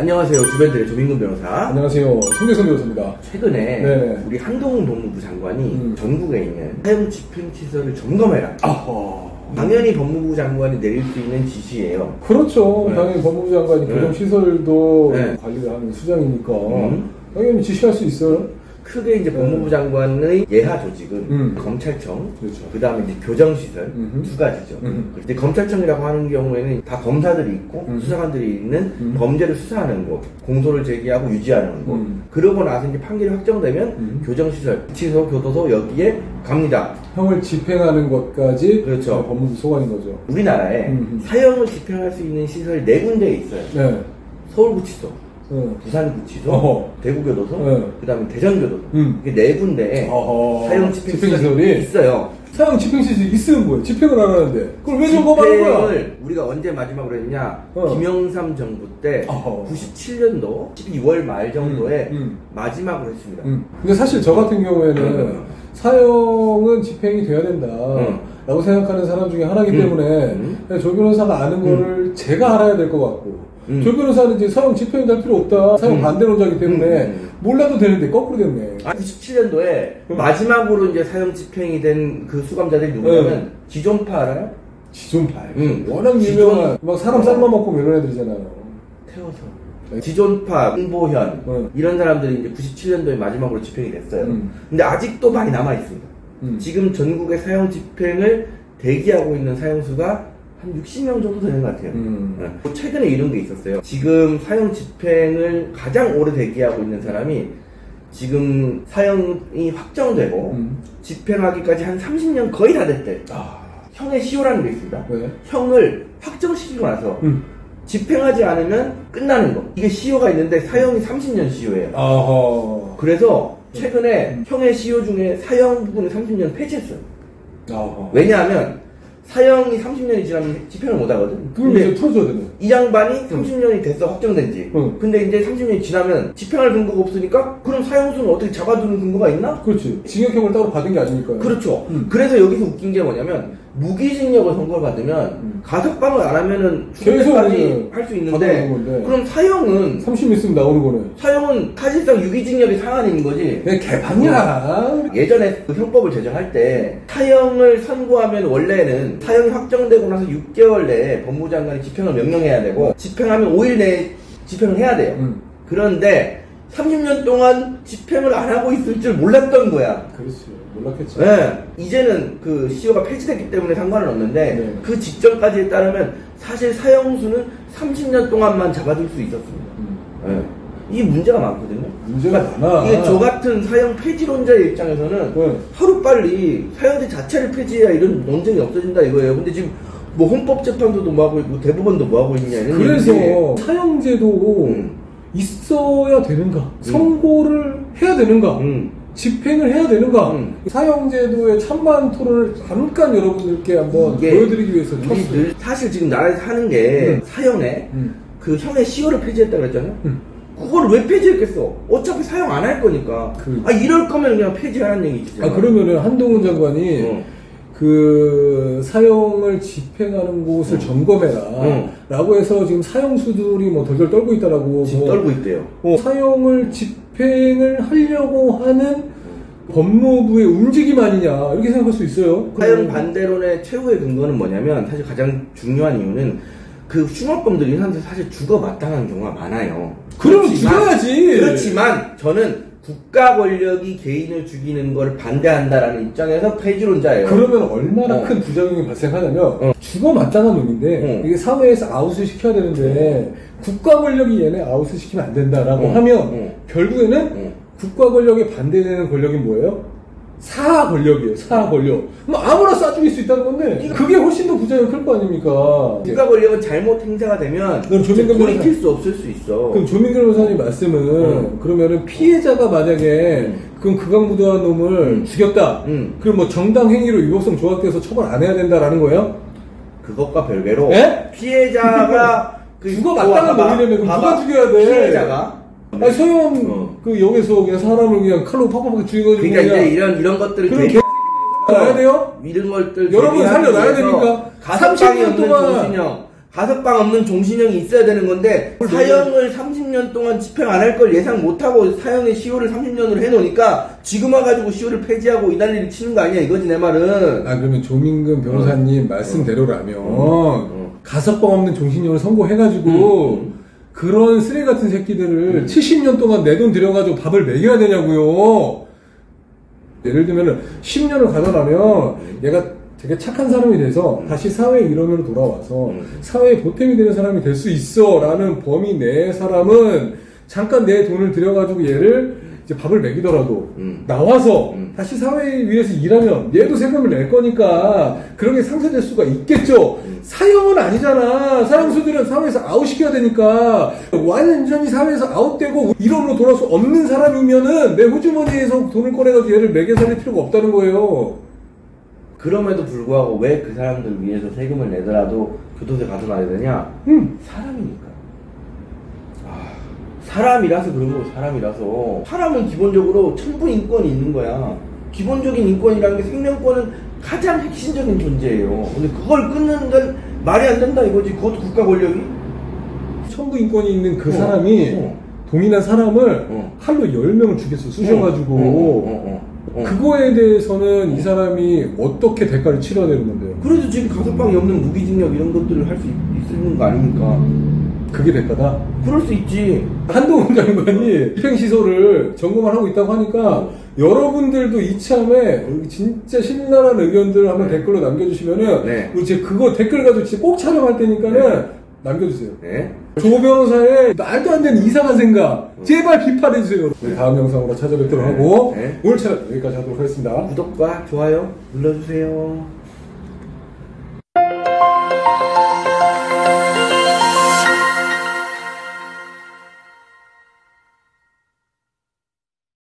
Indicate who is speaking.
Speaker 1: 안녕하세요. 주변들의 조민근 변호사.
Speaker 2: 안녕하세요. 손대선 변호사입니다.
Speaker 1: 최근에
Speaker 2: 네네.
Speaker 1: 우리 한동훈 법무부 장관이 전국에 있는 사형 집행시설을 점검해라. 당연히 법무부 장관이 내릴 수 있는 지시예요.
Speaker 2: 그렇죠.
Speaker 1: 네.
Speaker 2: 당연히 법무부 장관이
Speaker 1: 네.
Speaker 2: 교정시설도
Speaker 1: 네.
Speaker 2: 관리를 하는 수장이니까 당연히 지시할 수 있어요.
Speaker 1: 크게 이제 법무부 장관의 예하 조직은 검찰청,
Speaker 2: 그렇죠.
Speaker 1: 그 다음에 이제 교정시설 두 가지죠. 근데 검찰청이라고 하는 경우에는 다 검사들이 있고 수사관들이 있는 범죄를 수사하는 곳, 공소를 제기하고 유지하는 곳. 그러고 나서 이제 판결이 확정되면 교정시설, 구치소, 교도소 여기에 갑니다.
Speaker 2: 형을 집행하는 것까지
Speaker 1: 그렇죠.
Speaker 2: 법무부 소관인 거죠.
Speaker 1: 우리나라에 사형을 집행할 수 있는 시설이 4군데에 있어요.
Speaker 2: 네.
Speaker 1: 서울구치소, 부산구치소, 대구교도소, 그 다음에 대전교도소. 이게 4군데에 사형 집행시설이 있어요.
Speaker 2: 사형 집행시설이 있으면 뭐예요? 집행을 안 하는데 그걸 왜 점검하는 거야?
Speaker 1: 집행을 우리가 언제 마지막으로 했냐? 김영삼 정부 때 97년도 12월 말 정도에 마지막으로 했습니다.
Speaker 2: 근데 사실 저 같은 경우에는 사형은 집행이 돼야 된다 라고 생각하는 사람 중에 하나이기 때문에 조 변호사가 아는 거를 제가 알아야 될 것 같고 조 변호사는 이제 사형 집행이 될 필요 없다. 사형 반대론자이기 때문에 몰라도 되는데 거꾸로 됐네.
Speaker 1: 97년도에 마지막으로 이제 사형 집행이 된 그 수감자들이 누구냐면 지존파 알아요?
Speaker 2: 지존파. 워낙 유명한 막 사람 삶아먹고 이런 애들이잖아요.
Speaker 1: 태워서. 지존파, 홍보현 이런 사람들이 이제 97년도에 마지막으로 집행이 됐어요. 근데 아직도 많이 남아 있습니다. 지금 전국의 사형 집행을 대기하고 있는 사형수가 한 60명 정도 되는 것 같아요. 최근에 이런 게 있었어요. 지금 사형 집행을 가장 오래 대기하고 있는 사람이 지금 사형이 확정되고 집행하기까지 한 30년 거의 다 됐대. 형의 시효라는 게 있습니다.
Speaker 2: 왜?
Speaker 1: 형을 확정시키고 나서 집행하지 않으면 끝나는 거. 이게 시효가 있는데 사형이 30년 시효예요. 그래서 최근에 형의 시효 중에 사형 부분을 30년 폐지했어요. 왜냐하면 사형이 30년이 지나면 집행을 못 하거든.
Speaker 2: 그럼 이제 풀어줘야 되네.
Speaker 1: 이 양반이 30년이 됐어, 확정된 지. 근데 이제 30년이 지나면 집행할 근거가 없으니까 그럼 사형수는 어떻게 잡아두는 근거가 있나?
Speaker 2: 그렇지. 징역형을 따로 받은 게 아니니까요.
Speaker 1: 그렇죠. 그래서 여기서 웃긴 게 뭐냐면 무기징역을 선고를 받으면 가석방을 안 하면은 중대까지 할 수 있는데 그럼 사형은
Speaker 2: 30년 있으면 나오는 거네.
Speaker 1: 사형은 사실상 유기징역이 상한인 거지.
Speaker 2: 왜 개판이야.
Speaker 1: 예전에 그 형법을 제정할 때 사형을 선고하면 원래는 사형이 확정되고 나서 6개월 내에 법무부 장관이 집행을 명령해야 되고 집행하면 5일 내에 집행을 해야 돼요. 그런데 30년 동안 집행을 안 하고 있을 줄 몰랐던 거야.
Speaker 2: 그렇지. 몰랐겠지.
Speaker 1: 네. 이제는 그 시효가 폐지됐기 때문에 상관은 없는데 그 직전까지에 따르면 사실 사형수는 30년 동안만 잡아둘 수 있었습니다. 네. 이게 문제가 많거든요.
Speaker 2: 문제가 많아.
Speaker 1: 이게 저 같은 사형 폐지론자의 입장에서는 하루빨리 사형제 자체를 폐지해야 이런 논쟁이 없어진다 이거예요. 근데 지금 뭐 헌법재판소도 뭐 하고 있고 대법원도 뭐 하고 있냐 이런.
Speaker 2: 그래서 사형제도 있어야 되는가? 선고를 해야 되는가? 집행을 해야 되는가? 사형제도의 찬반 토론을 잠깐 여러분들께 한번 보여드리기 위해서 쳤어요.
Speaker 1: 사실 지금 나라에서 하는 게 사형에 그 형의 시효를 폐지했다 그랬잖아요. 그걸 왜 폐지했겠어? 어차피 사형 안 할 거니까. 이럴 거면 그냥 폐지하라는 얘기지.
Speaker 2: 그러면은 한동훈 장관이 그 사형을 집행하는 곳을 점검해라 라고 해서 지금 사형수들이 뭐 덜덜 떨고 있다라고
Speaker 1: 지금 떨고 있대요.
Speaker 2: 사형을 집행을 하려고 하는 법무부의 움직임 아니냐 이렇게 생각할 수 있어요.
Speaker 1: 사형 반대론의 최후의 근거는 뭐냐면 사실 가장 중요한 이유는 그 흉악범들이 사실 죽어 마땅한 경우가 많아요.
Speaker 2: 그러면 죽여야지.
Speaker 1: 그렇지만 저는 국가 권력이 개인을 죽이는 걸 반대한다라는 입장에서 폐지론자예요.
Speaker 2: 그러면 얼마나 큰 부작용이 발생하냐면 죽어 마땅한 놈인데 이게 사회에서 아웃을 시켜야 되는데 국가 권력이 얘네 아웃을 시키면 안 된다라고 하면 결국에는 국가 권력에 반대되는 권력이 뭐예요? 사하 권력이에요. 사하 권력. 그럼 아무나 쏴 죽일 수 있다는 건데 그게 훨씬 더 부작용이 클 거 아닙니까?
Speaker 1: 국가 권력은 잘못 행사가 되면 돌이킬 수 없을 수 있어.
Speaker 2: 그럼 조민근 변호사님 말씀은 그러면은 피해자가 만약에 그럼 극악무도한 놈을 죽였다. 그럼 뭐 정당 행위로 위법성 조각돼서 처벌 안 해야 된다라는 거예요?
Speaker 1: 그것과 별개로 피해자가
Speaker 2: 죽어 마땅한 놈이라면 그럼 누가 죽여야 돼?
Speaker 1: 피해자가
Speaker 2: 소형 그 역에서 그냥 사람을 그냥 칼로 팍팍팍 죽여가지고
Speaker 1: 그러니까 이제 이런 것들을
Speaker 2: 놔야 돼요?
Speaker 1: 이런 것들
Speaker 2: 여러분 살려놔야 되니까
Speaker 1: 30년 동안 가석방 없는 종신형이 있어야 되는 건데 사형을 30년 동안 집행 안 할 걸 예상 못하고 사형의 시효를 30년으로 해놓으니까 지금 와가지고 시효를 폐지하고 이 난리를 치는 거 아니야 이거지 내 말은.
Speaker 2: 그러면 조민근 변호사님 말씀대로라면 가석방 없는 종신형을 선고해가지고 그런 쓰레기 같은 새끼들을 70년 동안 내 돈 들여가지고 밥을 먹여야 되냐고요. 예를 들면은 10년을 가져가면 얘가 되게 착한 사람이 돼서 다시 사회 일원으로 돌아와서 사회에 보탬이 되는 사람이 될 수 있어 라는 범위 내 사람은 잠깐 내 돈을 들여가지고 얘를 이제 밥을 먹이더라도 나와서 다시 사회 위에서 일하면 얘도 세금을 낼 거니까 그런 게 상쇄될 수가 있겠죠. 사형은 아니잖아. 사형수들은 사회에서 아웃시켜야 되니까 완전히 사회에서 아웃되고 일원으로 돌아올 수 없는 사람이면은 내 호주머니에서 돈을 꺼내가지고 얘를 먹여 살릴 필요가 없다는 거예요.
Speaker 1: 그럼에도 불구하고 왜 그 사람들 위해서 세금을 내더라도 교도소에 가둬놔야 되냐? 사람이니까. 사람이라서 그런 거고 사람이라서. 사람은 기본적으로 천부 인권이 있는 거야. 기본적인 인권이라는 게 생명권은 가장 핵심적인 존재예요. 근데 그걸 끊는 건 말이 안 된다 이거지. 그것도 국가 권력이.
Speaker 2: 천부 인권이 있는 그 사람이 동일한 사람을 칼로 10명을 죽였어. 쑤셔가지고. 그거에 대해서는 이 사람이 어떻게 대가를 치러야 되는 건데요?
Speaker 1: 그래도 지금 가석방이 없는 무기징역 이런 것들을 할 수 있는 거 아닙니까?
Speaker 2: 그게 대가다?
Speaker 1: 그럴 수 있지.
Speaker 2: 한동훈 장관이 집행시설을 점검을 하고 있다고 하니까 여러분들도 이참에 진짜 신랄한 의견들을 한번 댓글로 남겨주시면은 우리 이제 그거 댓글 가지고 진짜 꼭 촬영할 테니까는 남겨주세요. 조 변호사의 말도 안 되는 이상한 생각 제발 비판해주세요. 다음 영상으로 찾아뵙도록 하고 오늘 촬영 여기까지 하도록 하겠습니다.
Speaker 1: 구독과 좋아요 눌러주세요.